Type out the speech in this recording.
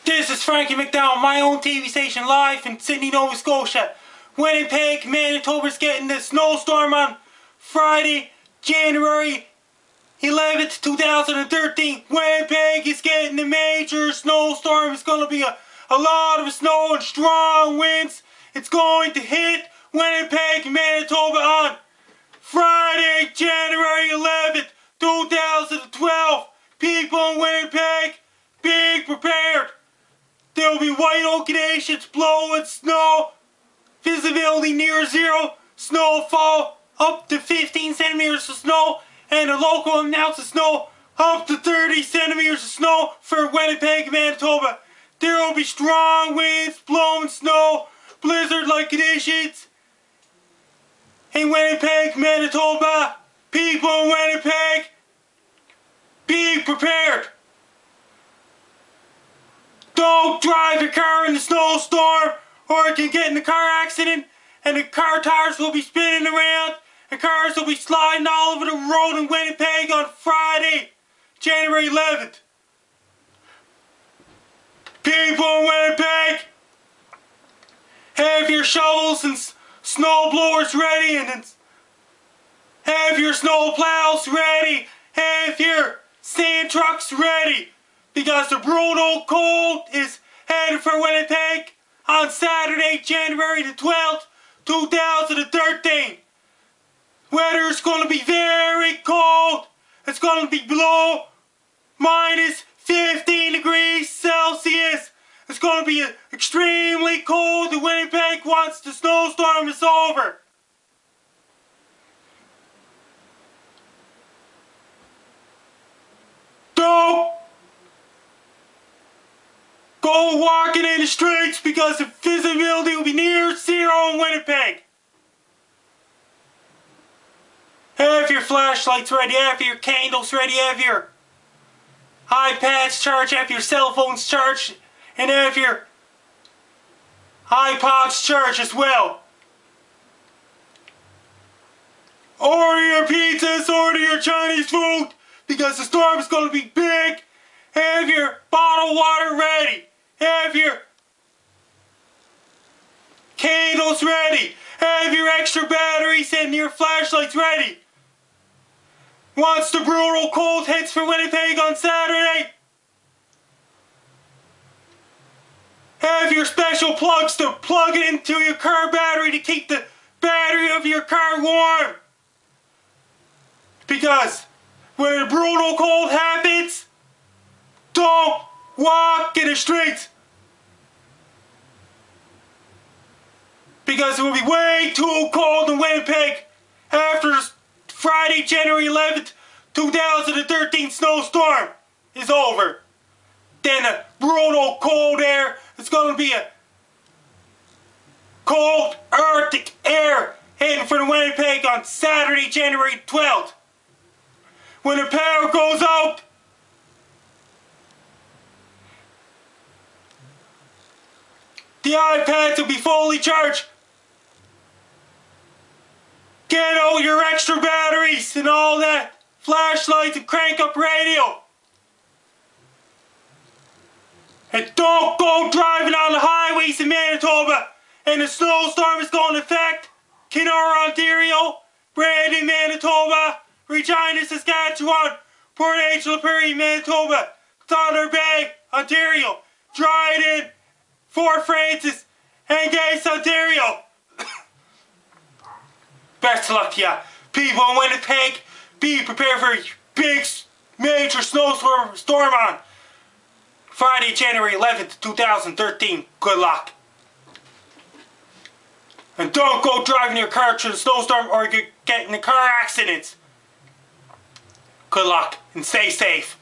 This is Frankie McDowell, my own TV station live in Sydney, Nova Scotia. Winnipeg, Manitoba's getting the snowstorm on Friday, January 11th, 2013. Winnipeg is getting the major snowstorm. It's going to be a lot of snow and strong winds. It's going to hit Winnipeg, Manitoba on Friday, January 11th, 2012. People in Winnipeg, be prepared. There will be whiteout conditions, blowing snow, visibility near zero, snowfall up to 15 centimeters of snow, and a local amount of snow up to 30 centimeters of snow for Winnipeg, Manitoba. There will be strong winds, blowing snow, blizzard-like conditions in Winnipeg, Manitoba. People in Winnipeg, be prepared. Don't drive your car in the snowstorm or you can get in a car accident and the car tires will be spinning around and cars will be sliding all over the road in Winnipeg on Friday, January 11th. People in Winnipeg, have your shovels and snow blowers ready and have your snow plows ready, have your sand trucks ready. Because the brutal cold is headed for Winnipeg on Saturday, January the 12th, 2013. Weather is going to be very cold. It's going to be below minus 15 degrees Celsius. It's going to be extremely cold in Winnipeg once the snowstorm is over. Don't go walking in the streets because the visibility will be near zero in Winnipeg. Have your flashlights ready, have your candles ready, have your iPads charged, have your cell phones charged, and have your iPods charged as well. Order your pizzas, order your Chinese food, because the storm is going to be big. Have your bottled water ready. Have your candles ready. Have your extra batteries and your flashlights ready. Once the brutal cold hits for Winnipeg on Saturday, have your special plugs to plug it into your car battery to keep the battery of your car warm. Because when the brutal cold happens, don't walk in the streets. Because it will be way too cold in Winnipeg after Friday, January 11th, 2013 snowstorm is over. Then the brutal cold air is going to be a cold Arctic air heading for the Winnipeg on Saturday, January 12th. When the power goes out, the iPads will be fully charged. Get out your extra batteries and all that, flashlights and crank up radio. And don't go driving on the highways in Manitoba. And the snowstorm is going to affect Kenora Ontario, Dryden Manitoba, Regina, Saskatchewan, Port Angel, Prairie, Manitoba, Thunder Bay, Ontario, Dryden, Fort Francis, and Gates, Ontario. Best of luck to ya. People in Winnipeg, be prepared for a big major snowstorm on Friday, January 11th, 2013. Good luck. And don't go driving your car through the snowstorm or you get in a car accident. Good luck and stay safe.